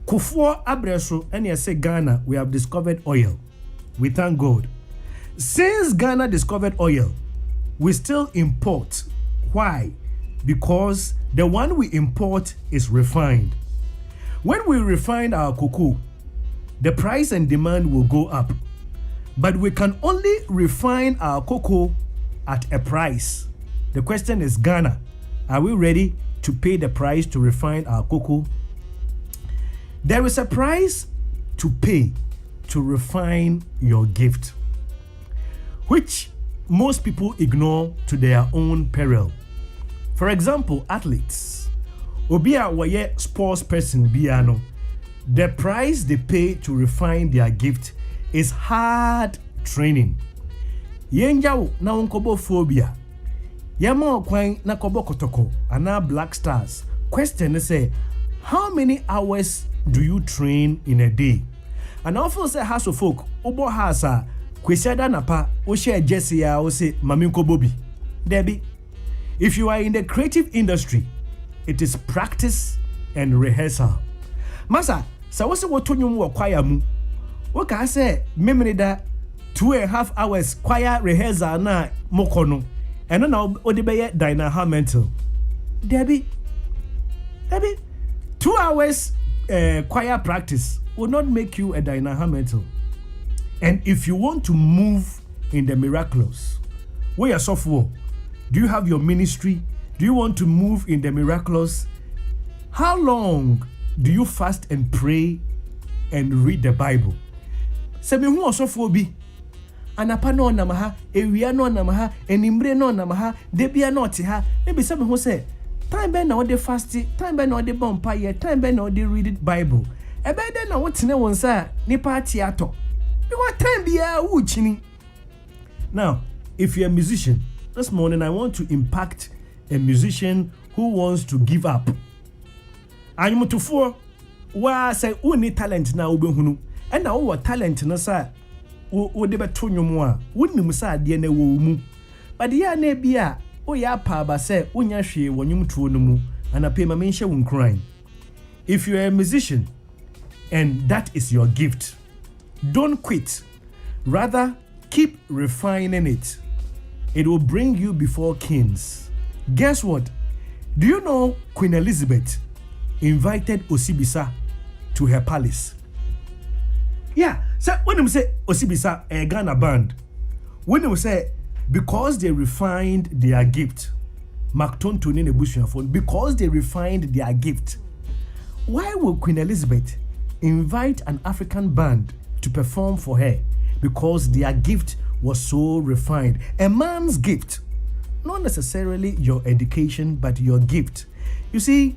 A: Kufo Abreso and you say Ghana, we have discovered oil. We thank God. Since Ghana discovered oil, we still import. Why? Because the one we import is refined. When we refine our cocoa, the price and demand will go up. But we can only refine our cocoa at a price. The question is, Ghana, are we ready to pay the price to refine our cocoa? There is a price to pay to refine your gift, which most people ignore to their own peril. For example, athletes. Obia waye sports person biano. The price they pay to refine their gift is hard training. Yenjaw na unkobo phobia. Yama kwan na kobo kotoko ana Black Stars. Question say, how many hours do you train in a day? And often say house of folk obo hasa kwesiada napa o share jesse ya o say mami nkobobi. Debbie, if you are in the creative industry, it is practice and rehearsal. Masa, sa wose wotonyum wo kwaya mu. Wo ka say memory da 2.5 hours choir rehearsal na mokono. Eno na odebeye dyna mental. Debbie 2 hours choir practice will not make you a dyna mental. And if you want to move in the miraculous, where your software, do you have your ministry? Do you want to move in the miraculous? How long do you fast and pray and read the Bible? Se me hu osofo bi anapa no namaha ewia no namaha enimbre no namaha debia no te ha e be se me hu se time ben na we fast, time ben na we bompa ye, time ben na we read Bible e be den na wotene won sa nipa ati ato be what time bia wo chini. Now, if you're a musician, this morning I want to impact a musician who wants to give up. Anyumutufo wa say uni talent na obehunu and na wo talent na sa wo de beto nwom a wonnim sa de na wo mu. But ya na bia o ya pa ba say onya hwe wonwum tuo no mu anape ma menhye wo nkran. If you are a musician and that is your gift, don't quit. Rather, keep refining it. It will bring you before kings. Guess what? Do you know Queen Elizabeth invited Osibisa to her palace? Yeah, so when they say Osibisa, a Ghana band, when they say because they refined their gift, Macton to Nene Bushafon, because they refined their gift, why would Queen Elizabeth invite an African band to perform for her? Because their gift was so refined. A man's gift, not necessarily your education, but your gift. You see,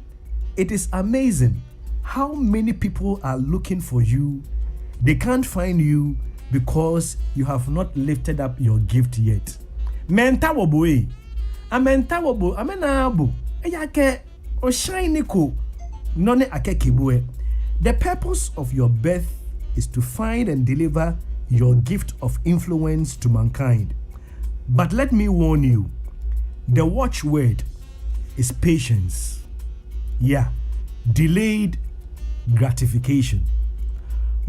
A: it is amazing how many people are looking for you. They can't find you because you have not lifted up your gift yet. Menta boy, a menta wobo, a menabo, a yake, or shiny ko, none ake kibue. The purpose of your birth is to find and deliver your gift of influence to mankind. But let me warn you, the watchword is patience. Yeah, delayed gratification.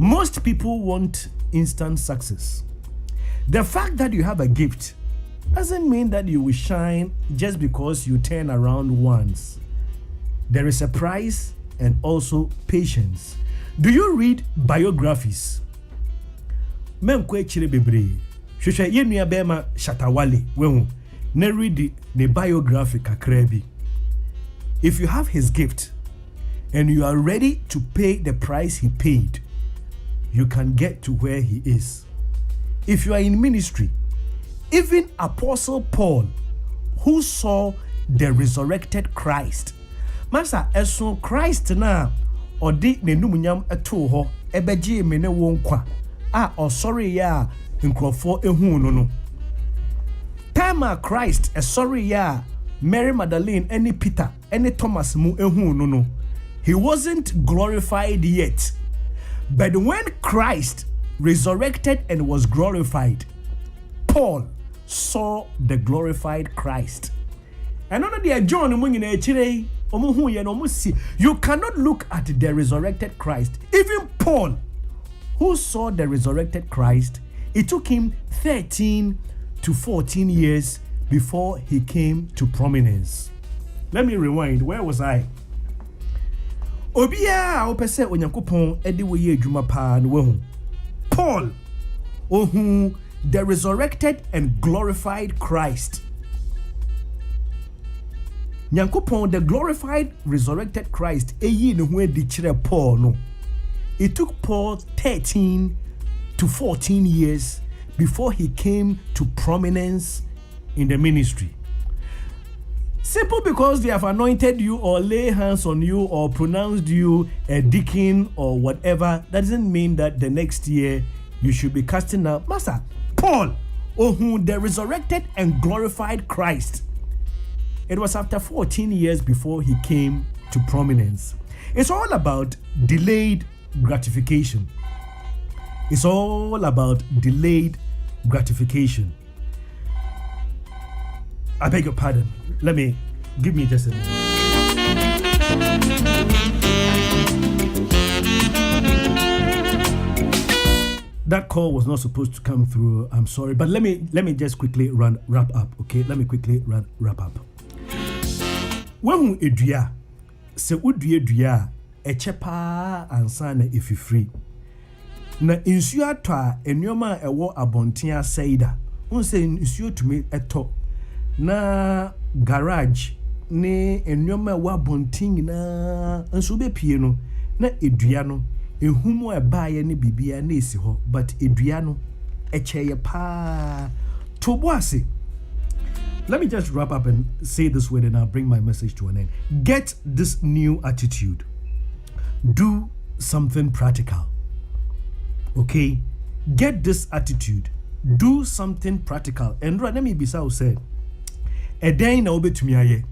A: Most people want instant success. The fact that you have a gift doesn't mean that you will shine just because you turn around once. There is a price and also patience. Do you read biographies? Men kwe chire bebre. Hwehwe ye nua bema Shatawale wehu. Na read the biography kakra bi. If you have his gift and you are ready to pay the price he paid, you can get to where he is. If you are in ministry, even Apostle Paul who saw the resurrected Christ. Master, eso Christ na odi nenumunyam eto ho ebeje me ne wo nkwa a sorry ya nkrofo ehu no. Time Christ sorry ya Mary Magdalene, any Peter, any Thomas mu ehu no. He wasn't glorified yet. But when Christ resurrected and was glorified, Paul saw the glorified Christ. And on the John, you cannot look at the resurrected Christ. Even Paul, who saw the resurrected Christ, it took him 13 to 14 years before he came to prominence. Let me rewind. Where was I? Obia opese onyankopon ede wo ye adwuma pa no wahu. Paul, who the resurrected and glorified Christ. Nyankopon, the glorified resurrected Christ, eyi ne ho adi kire Paul no. It took Paul 13 to 14 years before he came to prominence in the ministry. Simple because they have anointed you or lay hands on you or pronounced you a deacon or whatever, that doesn't mean that the next year you should be casting out. Master, Paul, who the resurrected and glorified Christ. It was after 14 years before he came to prominence. It's all about delayed gratification. It's all about delayed gratification. I beg your pardon. Give me just a minute. That call was not supposed to come through. I'm sorry, but let me just quickly wrap up. Okay, let me quickly wrap up. When edua se udua dua echepa ansa na efifiri na nsuo atɔ a enuoma ewo abonten asaida unse nsuo tumi eto na garage ne enuoma ewo abonten na nsuo bepie no na edua no ehumu ebaaye ne bibia na esi ho but edua no echeye pa tobo ase. Let me just wrap up and say this word and I'll bring my message to an end. Get this new attitude. Do something practical. Okay? Get this attitude. Do something practical. And let me be so said. A day na obetumia.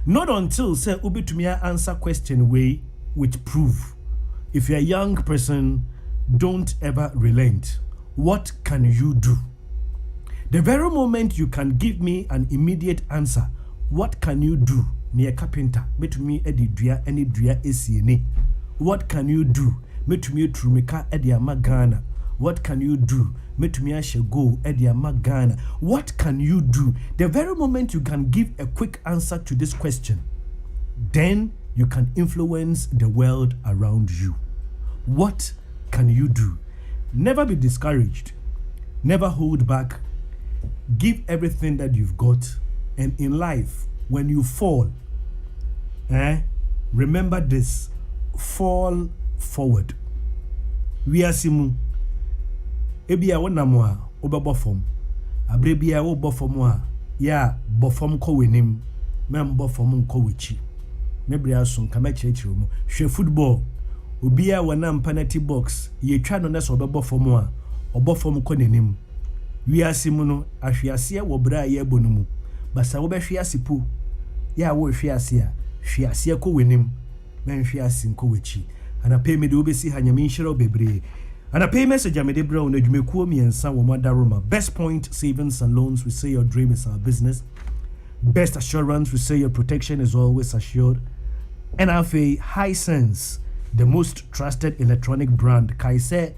A: Not until say obetumia answer question way with proof. If you're a young person, don't ever relent. What can you do? The very moment you can give me an immediate answer, what can you do? Me a carpenter, met me edi dua any dua esiene. What can you do? Met me trumika edi amagana. What can you do? Met me a shego edi amagana. What can you do? The very moment you can give a quick answer to this question, then you can influence the world around you. What can you do? Never be discouraged. Never hold back. Give everything that you've got, and in life, when you fall, remember this: fall forward. We are simu. Ebia wonamwa obabofom. Abrebia wo bofomwa ya bofom ko wenim. Mem bofom ko wechi. Mebria so kama chirechiro mu. Hwe football. Obia wonam penalty box. Ye twa no na so obabofom a obofom ko nenim. Wiase mu no ahwiase wo bra ye bonu mu basa wo behwiase po ya wo hwiase a hwiase ko wenim men hwiase ko wechi ana pay me de obesi hanyame nhyira obebre ana pay message amede bra on adwumekuo miensa wo madaroma. Best Point Savings and Loans, we say your dream is our business. Best Assurance, we say your protection is always assured. NFA High Sense, the most trusted electronic brand. Kai say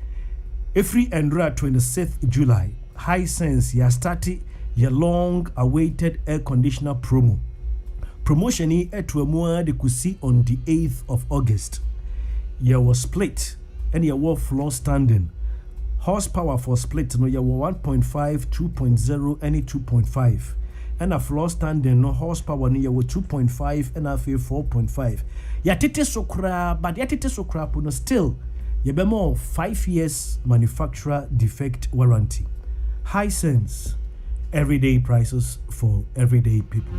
A: every Andra 26th July High Sense ya started your long awaited air conditioner promo. Promotion ni etwamua de kusi on the 8th of August. Ya was split and ya was floor standing. Horsepower for split no ya was 1.5, 2.0 and 2.5. And a floor standing no horsepower ni ya was 2.5 and a 4.5. Ya tete sokra but ya tete sokra no still ya be more 5 years manufacturer defect warranty. High Sense, everyday prices for everyday people.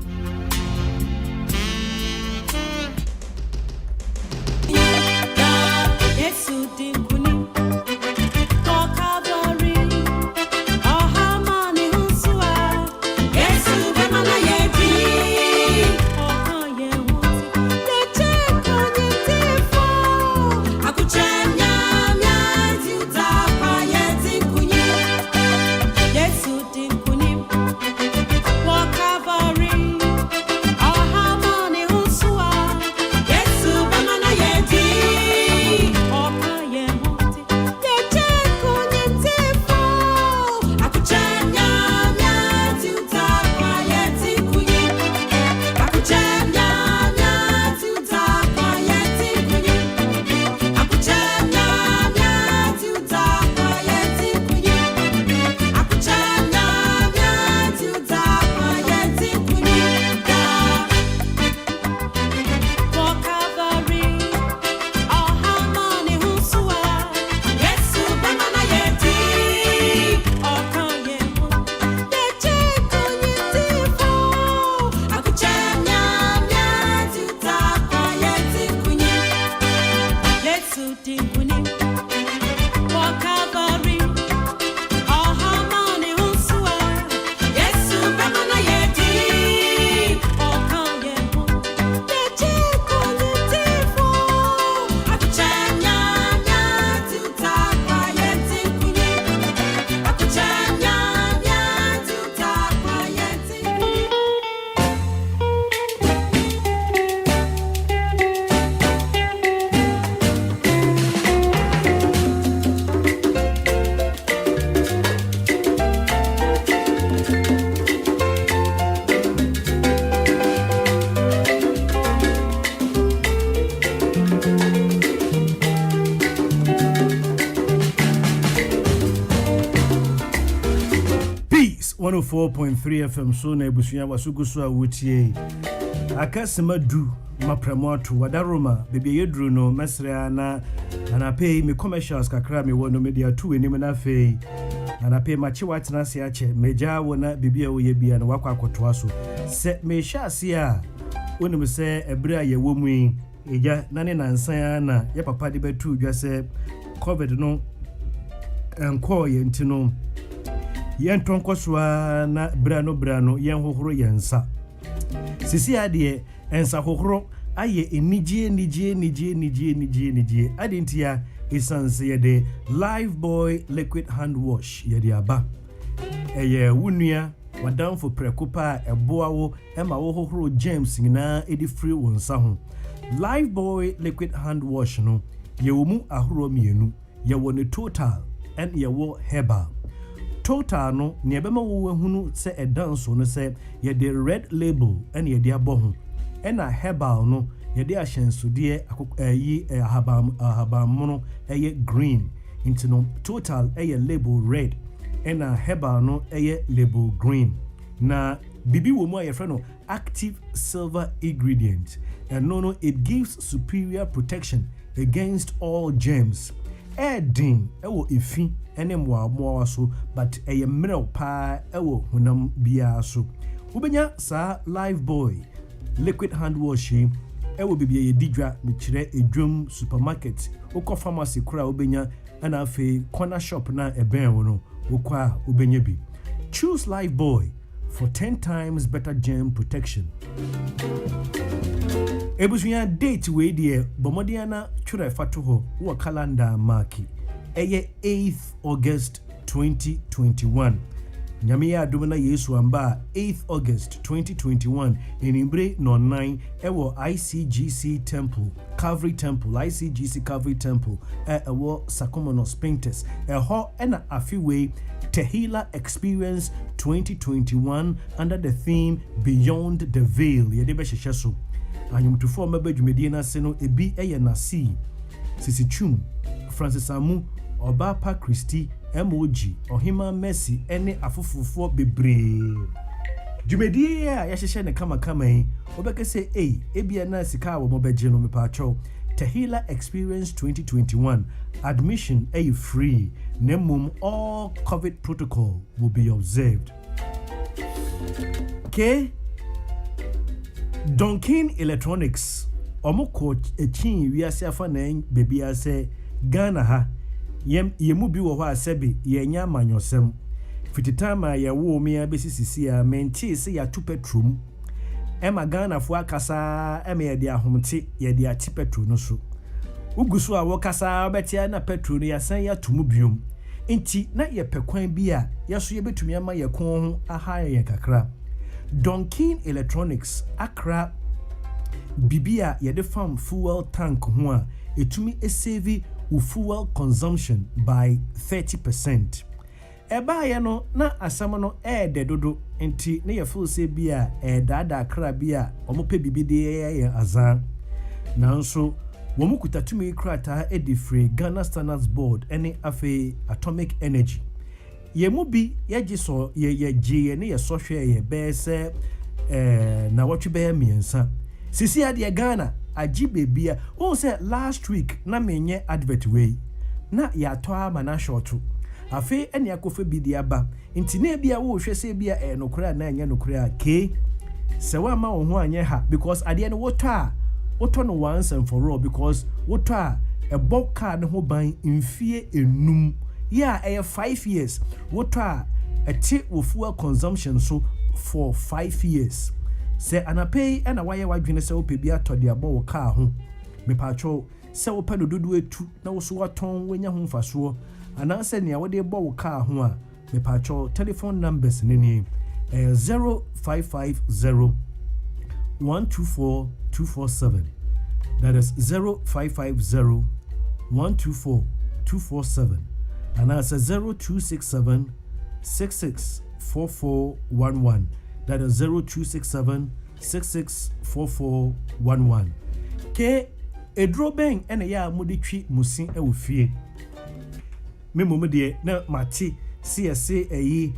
A: Peace 104.3 FM so na ebusuya wasugusu a wutie akasema du mapramoto wadaroma bebe yedru no mesra na pay me commercials kakra me wono media tu enim na fei na pay machi watena se ache meja wona bibia wo ye bia na wakwa akotoa so se me hya se a wonim se ebra ye wo mu eja na ne nansan na ye papa de betu dwa se covid no enko ye ntino yen tonkoswa na brano yen hohoro yensa sisi ade ensa hohoro aye enije adintia isanse yede Live Boy liquid hand wash yede aba eye wunua wadam for prekopa eboa wo ema wo hohoro James na edi free wonsa ho Live Boy liquid hand wash no ye wo mu ahoro mienu ye wo ne total and ye wo herbal total no ne ebema wo hunu se edanso no se ye de red label and ye de aboho ena herbal no ye de ahyensude yi ahaba mono eye green into no total eye label red ena herbal no eye label green na bibi wo mu aye frɛ no active silver ingredient and no it gives superior protection against all germs Edin ewo efi ene moa so but eye mmerɛw pa ewo honam bia so wobenya sa Live Boy liquid hand wash ewo bibia ye didwa me kire edwom supermarket ukọ pharmacy kura wobenya ana afi corner shop na eben wo no ukwa wobenya bi choose Live Boy for 10 times better germ protection. Ebusunya date we die bomodiana twere fato ho wo calendar marki eye 8th August 2021 nyame ya adumna Yesu amba 8th August 2021 enimbre no 9 ewo ICGC Temple Calvary Temple ewo Sacomonos Painters eho ena afiwe Tehila Experience 2021 under the theme Beyond the Veil yedebe hyehyɛ anyumtufo mabadwumedie na se no ebi eye na sisi chum Francis Amu Obapa Christy Emoji Ohima Messi ene afofofo bebre dwumedie a yɛhyehyɛ ne kama yi obeke se ebia na sika wo mobegye no mepacho Tehila Experience 2021 admission free nemum all COVID protocol will be observed K Donkin Electronics omoko echin wiase afa nan bebia se Ghana ha yemu bi wo ho asebi yenya manyosem fititama ya wo mi abesisisi a menti se ya tu petrum ema Ghana fo akasa ema ye dia ahomte ye dia ti petru no so ugusu a wo kasa obetia na petru no ya san ya tumu biom enti na ye pekwan bi a yeso ye betumi ama ye kon ho aha ye kakra Donkin Electronics Accra bibia ye de farm fuel tank ho a etumi save fuel consumption by 30%. Eba ye no na asam no de dodo enti ne ye full say bia dada Accra bia omope bibide ye azan nanso womu kutatumi krata edifre Ghana Standards Board ene afe Atomic Energy yemu bi ye giso ye gye ne ye sohwe ye be se na wotwe be miensa sisi ade Ghana agi bebia o say last week na menye advert way na ya to ama na shortu afi ene akofa bidi aba nti na bia wo hwe se bia nokura na anya nokura ke se wa ma wo ho anye ha because ade ne woto no once and for all because woto a bulk card ho ban mfie enum yeah 5 years woto a ti wo fuel consumption so for 5 years se anapay na waye wadwene se opebi atode abo wo car ho mepacho se wo pedo dodo etu na wo so waton wenya ho mfaso ana se ne wode bo wo car ho a mepacho telephone numbers ni 0550 124 247 that is 0550 124 247 and that's 0267 664411 that is 0267 664411 ke edroben ene ya modetwi musin ewofie memo de na mate CSA eyi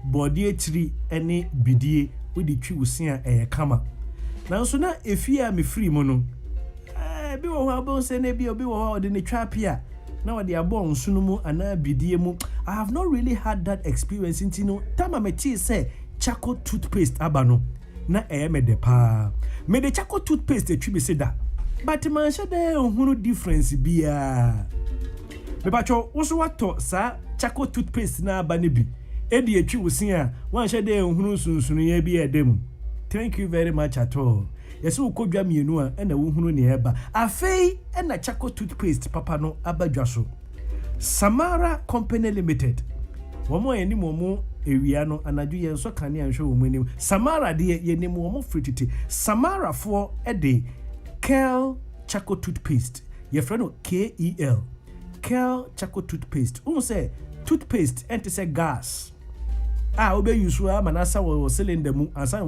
A: body etri ene bidie wodi twi wusin a kama nanso na efie a me free mu no bi wo ho abon se na bi obi wo ho de ne twapia na wode abon nsunu mu ana bidie mu I have not really had that experience intino tama me ti say charcoal toothpaste abano na me de pa me de charcoal toothpaste etwi be se da but man sha de ohunu difference bia me bacho wo so wato sa charcoal toothpaste na aba ne bi edi etwi wusin a wan sha de ohunu sunsunu ya bi edem. Thank you very much at all. Yes, we could jam you and a woman nearby. A fay and a charcoal toothpaste, Papa no Abajaso. Samara Company Limited. One more any more Ariano and I do yen so can you show when Samara dear ye name one more fritty. Samara for a day. Kel charcoal toothpaste. Your friend KEL. Kel charcoal toothpaste. Who say toothpaste and to say gas. Obey you so manasa was selling the moon and some